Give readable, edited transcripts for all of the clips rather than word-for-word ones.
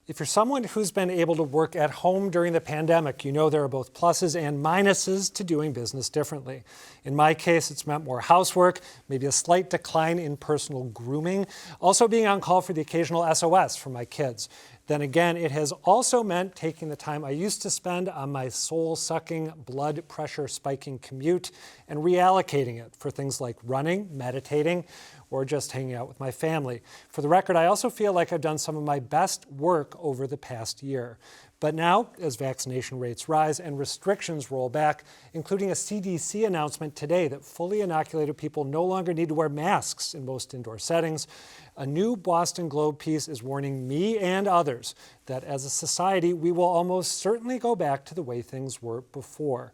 If you're someone who's been able to work at home during the pandemic, you know there are both pluses and minuses to doing business differently. In my case, it's meant more housework, maybe a slight decline in personal grooming, also being on call for the occasional SOS for my kids. Then again, it has also meant taking the time I used to spend on my soul-sucking, blood pressure spiking commute and reallocating it for things like running, meditating, or just hanging out with my family. For the record, I also feel like I've done some of my best work over the past year. But now, as vaccination rates rise and restrictions roll back, including a CDC announcement today that fully inoculated people no longer need to wear masks in most indoor settings, a new Boston Globe piece is warning me and others that as a society, we will almost certainly go back to the way things were before.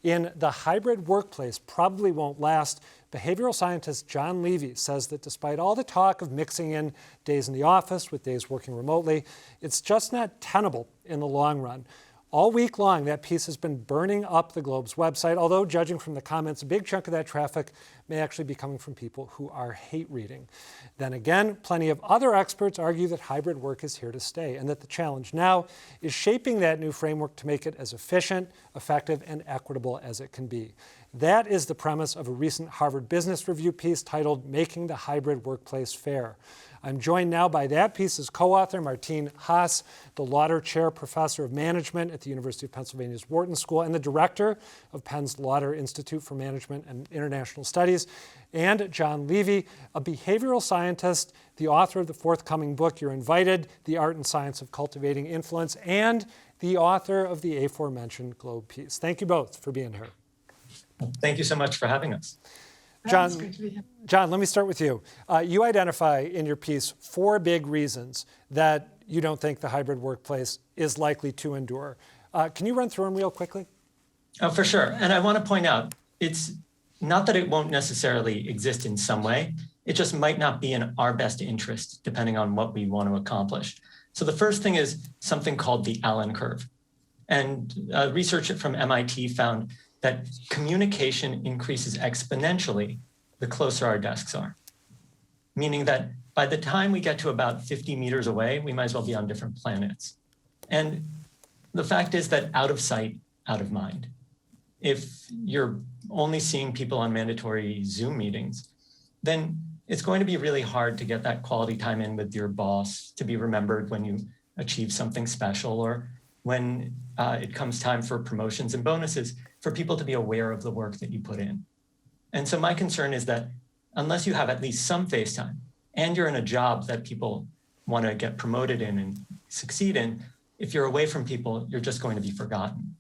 In The Hybrid Workplace Probably Won't Last, behavioral scientist Jon Levy says that despite all the talk of mixing in days in the office with days working remotely, it's just not tenable in the long run. All week long, that piece has been burning up the Globe's website, although judging from the comments, a big chunk of that traffic may actually be coming from people who are hate reading. Then again, plenty of other experts argue that hybrid work is here to stay and that the challenge now is shaping that new framework to make it as efficient, effective, and equitable as it can be. That is the premise of a recent Harvard Business Review piece titled Making the Hybrid Workplace Fair. I'm joined now by that piece's co-author, Martine Haas, the Lauder Chair Professor of Management at the University of Pennsylvania's Wharton School and the Director of Penn's Lauder Institute for Management and International Studies, and Jon Levy, a behavioral scientist, the author of the forthcoming book, You're Invited, The Art and Science of Cultivating Influence, and the author of the aforementioned Globe piece. Thank you both for being here. Thank you so much for having us. Jon, let me start with you. You identify in your piece 4 big reasons that you don't think the hybrid workplace is likely to endure. Can you run through them real quickly? Oh, for sure. And I want to point out, it's not that it won't necessarily exist in some way. It just might not be in our best interest, depending on what we want to accomplish. So the first thing is something called the Allen curve. And research from MIT found that communication increases exponentially the closer our desks are, meaning that by the time we get to about 50 meters away, we might as well be on different planets. And the fact is that out of sight, out of mind. If you're only seeing people on mandatory Zoom meetings, then it's going to be really hard to get that quality time in with your boss, to be remembered when you achieve something special, or when it comes time for promotions and bonuses, for people to be aware of the work that you put in. And so my concern is that unless you have at least some face time and you're in a job that people want to get promoted in and succeed in, if you're away from people, you're just going to be forgotten.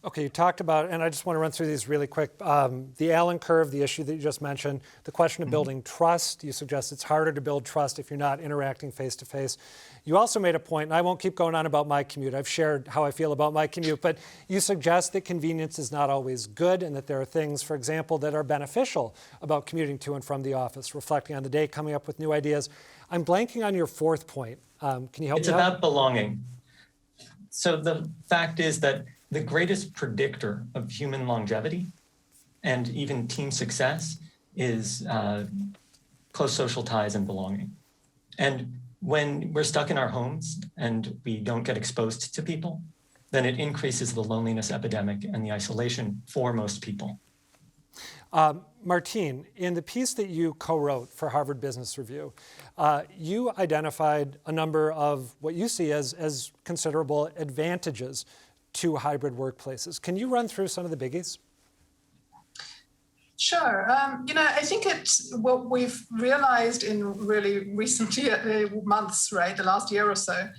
Okay, you talked about, and I just want to run through these really quick, the Allen curve, the issue that you just mentioned, the question of building trust. You suggest it's harder to build trust if you're not interacting face-to-face. You also made a point, and I won't keep going on about my commute. I've shared how I feel about my commute, but you suggest that convenience is not always good and that there are things, for example, that are beneficial about commuting to and from the office, reflecting on the day, coming up with new ideas. I'm blanking on your 4th point. Can you help me out? It's about belonging. So the fact is that the greatest predictor of human longevity and even team success is close social ties and belonging. And when we're stuck in our homes and we don't get exposed to people, then it increases the loneliness epidemic and the isolation for most people. Martine, in the piece that you co-wrote for Harvard Business Review, you identified a number of what you see as considerable advantages to hybrid workplaces. Can you run through some of the biggies? Sure. I think it's what we've realized in really recently months, right, the last year or so,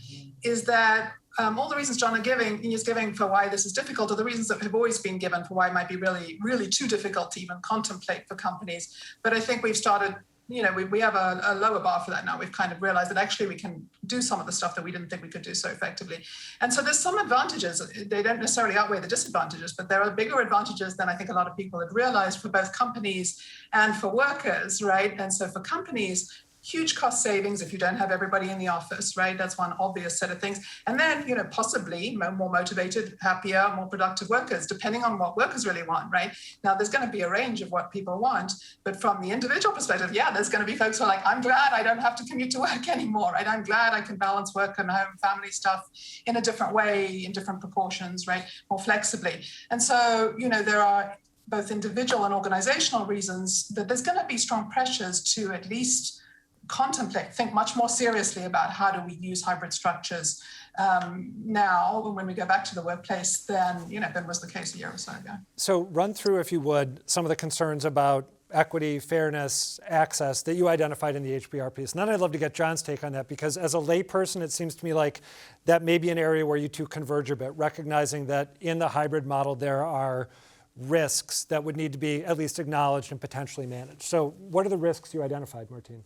is that all the reasons Jon is giving for why this is difficult are the reasons that have always been given for why it might be really, really too difficult to even contemplate for companies. But I think we've started, we have a lower bar for that now. We've kind of realized that actually we can do some of the stuff that we didn't think we could do so effectively. And so there's some advantages. They don't necessarily outweigh the disadvantages, but there are bigger advantages than I think a lot of people have realized for both companies and for workers, right? And so for companies, huge cost savings if you don't have everybody in the office, right? That's one obvious set of things. And then, possibly more motivated, happier, more productive workers, depending on what workers really want, right? Now, there's going to be a range of what people want, but from the individual perspective, there's going to be folks who are like, I'm glad I don't have to commute to work anymore, right? I'm glad I can balance work and home, family stuff in a different way, in different proportions, right? More flexibly. And so, there are both individual and organizational reasons that there's going to be strong pressures to at least contemplate, think much more seriously about how do we use hybrid structures now when we go back to the workplace than was the case a year or so ago. So run through, if you would, some of the concerns about equity, fairness, access that you identified in the HBR piece. And then I'd love to get Jon's take on that, because as a layperson, it seems to me like that may be an area where you two converge a bit, recognizing that in the hybrid model there are risks that would need to be at least acknowledged and potentially managed. So what are the risks you identified, Martine?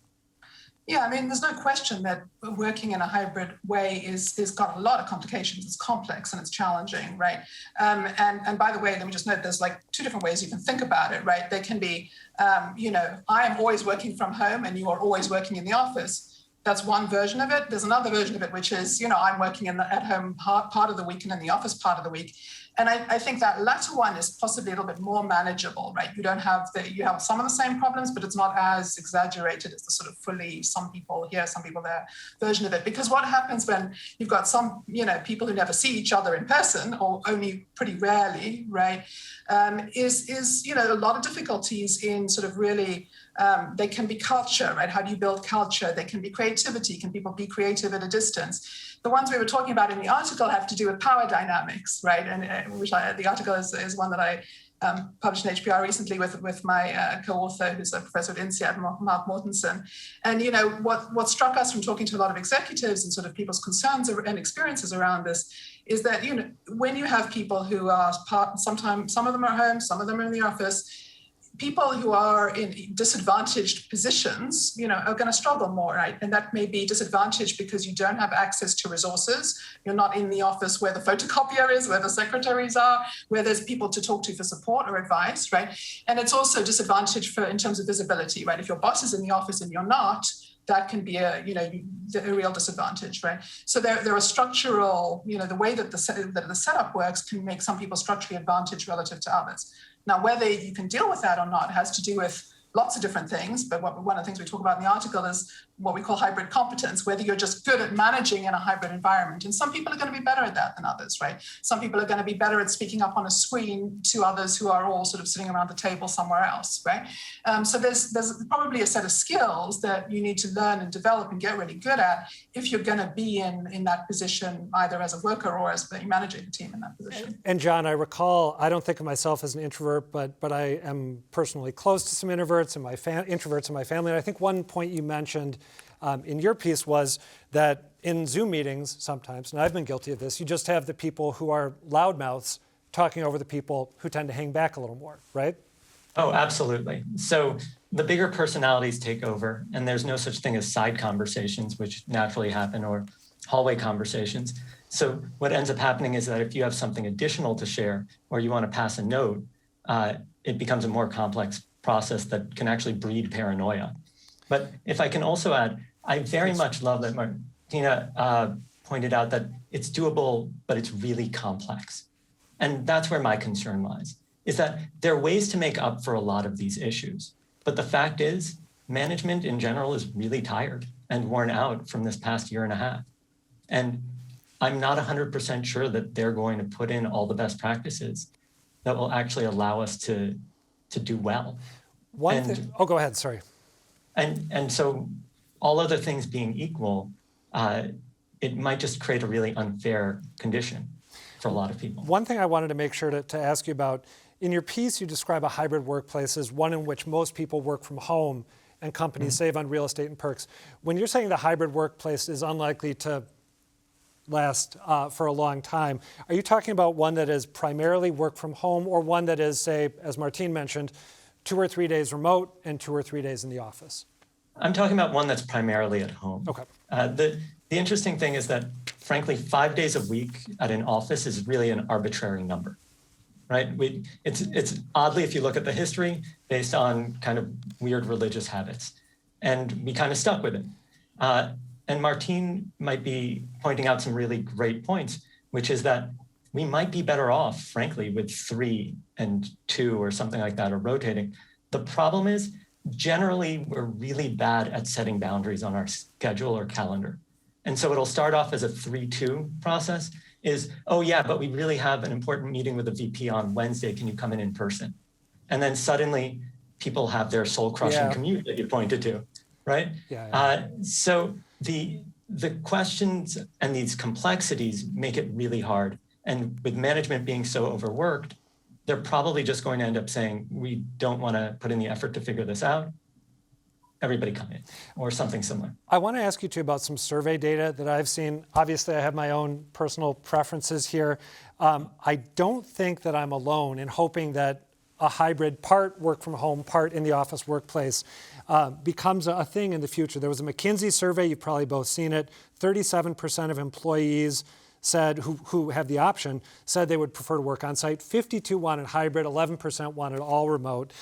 Yeah, there's no question that working in a hybrid way is got a lot of complications. It's complex and it's challenging, right? And by the way, let me just note, there's like two different ways you can think about it, right? They can be, I am always working from home and you are always working in the office. That's one version of it. There's another version of it, which is, I'm working in the at-home part of the week and in the office part of the week. And I think that latter one is possibly a little bit more manageable, right? You have some of the same problems, but it's not as exaggerated as the sort of fully some people here, some people there version of it. Because what happens when you've got some, people who never see each other in person or only pretty rarely, right, is a lot of difficulties in sort of really, they can be culture, right? How do you build culture? They can be creativity. Can people be creative at a distance? The ones we were talking about in the article have to do with power dynamics, right? And the article is one that I published in HBR recently with my co-author, who's a professor at INSEAD, Mark Mortensen. And what struck us from talking to a lot of executives and sort of people's concerns and experiences around this is that when you have people who are sometimes some of them are at home, some of them are in the office. People who are in disadvantaged positions, are going to struggle more, right? And that may be disadvantaged because you don't have access to resources. You're not in the office where the photocopier is, where the secretaries are, where there's people to talk to for support or advice, right? And it's also disadvantaged in terms of visibility, right? If your boss is in the office and you're not, that can be a real disadvantage, right? So there are structural, the way that the setup works can make some people structurally advantaged relative to others. Now, whether you can deal with that or not has to do with lots of different things, but one of the things we talk about in the article is what we call hybrid competence, whether you're just good at managing in a hybrid environment. And some people are going to be better at that than others, right? Some people are going to be better at speaking up on a screen to others who are all sort of sitting around the table somewhere else, right? So there's probably a set of skills that you need to learn and develop and get really good at if you're going to be in that position, either as a worker or as managing the team in that position. And Jon, I recall, I don't think of myself as an introvert, but I am personally close to some introverts in my family. And I think one point you mentioned in your piece was that in Zoom meetings sometimes, and I've been guilty of this, you just have the people who are loudmouths talking over the people who tend to hang back a little more, right? Oh, absolutely. So the bigger personalities take over, and there's no such thing as side conversations, which naturally happen, or hallway conversations. So what ends up happening is that if you have something additional to share, or you want to pass a note, it becomes a more complex process that can actually breed paranoia. But if I can also add, I very much love that Martina pointed out that it's doable, but it's really complex. And that's where my concern lies, is that there are ways to make up for a lot of these issues. But the fact is, management in general is really tired and worn out from this past year and a half. And I'm not 100% sure that they're going to put in all the best practices that will actually allow us to do well. Go ahead, sorry. And so all other things being equal, it might just create a really unfair condition for a lot of people. One thing I wanted to make sure to ask you about, in your piece, you describe a hybrid workplace as one in which most people work from home and companies save on real estate and perks. When you're saying the hybrid workplace is unlikely to last for a long time, are you talking about one that is primarily work from home, or one that is, say, as Martine mentioned, 2 or 3 days remote and 2 or 3 days in the office? I'm talking about one that's primarily at home. Okay. The interesting thing is that, frankly, 5 days a week at an office is really an arbitrary number, right? It's oddly, if you look at the history, based on kind of weird religious habits. and we kind of stuck with it. And Martine might be pointing out some really great points, which is that we might be better off, frankly, with 3 and 2 or something like that, or rotating. The problem is, generally, we're really bad at setting boundaries on our schedule or calendar. And so it'll start off as a 3-2 process is, oh yeah, but we really have an important meeting with the VP on Wednesday. Can you come in person? And then suddenly people have their soul-crushing commute that you pointed to, right? So the questions and these complexities make it really hard. And with management being so overworked, they're probably just going to end up saying, we don't want to put in the effort to figure this out. Everybody come in, or something similar. I want to ask you too about some survey data that I've seen. Obviously, I have my own personal preferences here. I don't think that I'm alone in hoping that a hybrid, part work from home, part in the office workplace, becomes a thing in the future. There was a McKinsey survey, you've probably both seen it. 37% of employees said, who have the option, said they would prefer to work on site. 52 wanted hybrid, 11% wanted all remote.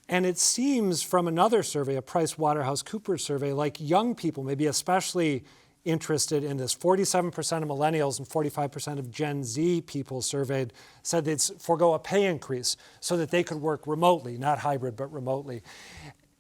And it seems from another survey, a PricewaterhouseCoopers survey, like young people may be especially interested in this. 47% of millennials and 45% of Gen Z people surveyed said they'd forego a pay increase so that they could work remotely, not hybrid, but remotely.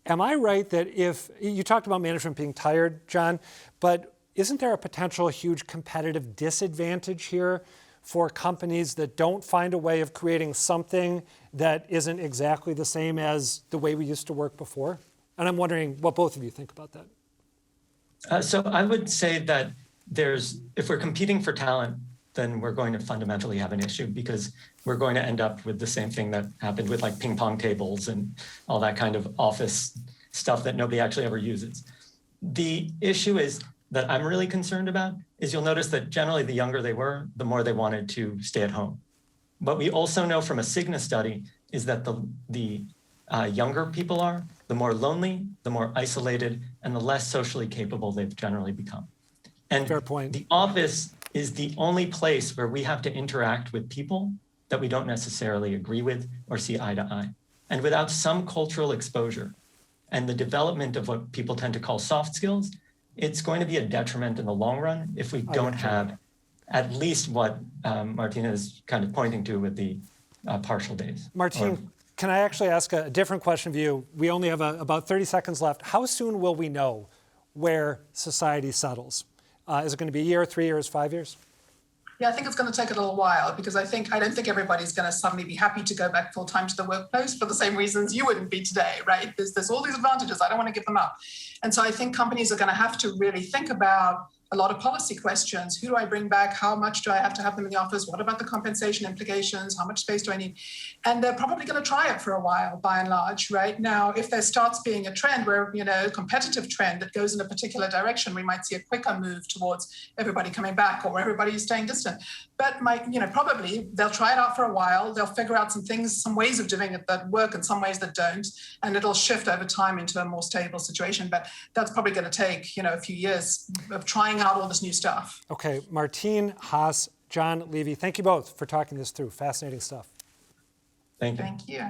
Am I right that if, you talked about management being tired, Jon, but isn't there a potential huge competitive disadvantage here for companies that don't find a way of creating something that isn't exactly the same as the way we used to work before? And I'm wondering what both of you think about that. So I would say that if we're competing for talent, then we're going to fundamentally have an issue, because we're going to end up with the same thing that happened with like ping pong tables and all that kind of office stuff that nobody actually ever uses. The issue is that I'm really concerned about is you'll notice that generally the younger they were, the more they wanted to stay at home. What we also know from a Cigna study is that the younger people are, the more lonely, the more isolated, and the less socially capable they've generally become. And fair point. The office is the only place where we have to interact with people that we don't necessarily agree with or see eye to eye. And without some cultural exposure and the development of what people tend to call soft skills, it's going to be a detriment in the long run if we don't have at least what Martine is kind of pointing to with the partial days. Martine, can I actually ask a different question of you? We only have about 30 seconds left. How soon will we know where society settles? Is it going to be a year, 3 years, 5 years? Yeah, I think it's going to take a little while, because I don't think everybody's going to suddenly be happy to go back full time to the workplace for the same reasons you wouldn't be today, right? There's all these advantages. I don't want to give them up. And so I think companies are going to have to really think about a lot of policy questions. Who do I bring back? How much do I have to have them in the office? What about the compensation implications? How much space do I need? And they're probably going to try it for a while, by and large, right? Now, if there starts being a trend where, a competitive trend that goes in a particular direction, we might see a quicker move towards everybody coming back or everybody staying distant. But probably they'll try it out for a while. They'll figure out some things, some ways of doing it that work and some ways that don't. And it'll shift over time into a more stable situation. But that's probably going to take, a few years of trying out all this new stuff. Okay, Martine, Haas, Jon Levy, thank you both for talking this through. Fascinating stuff. Thank you. Thank you.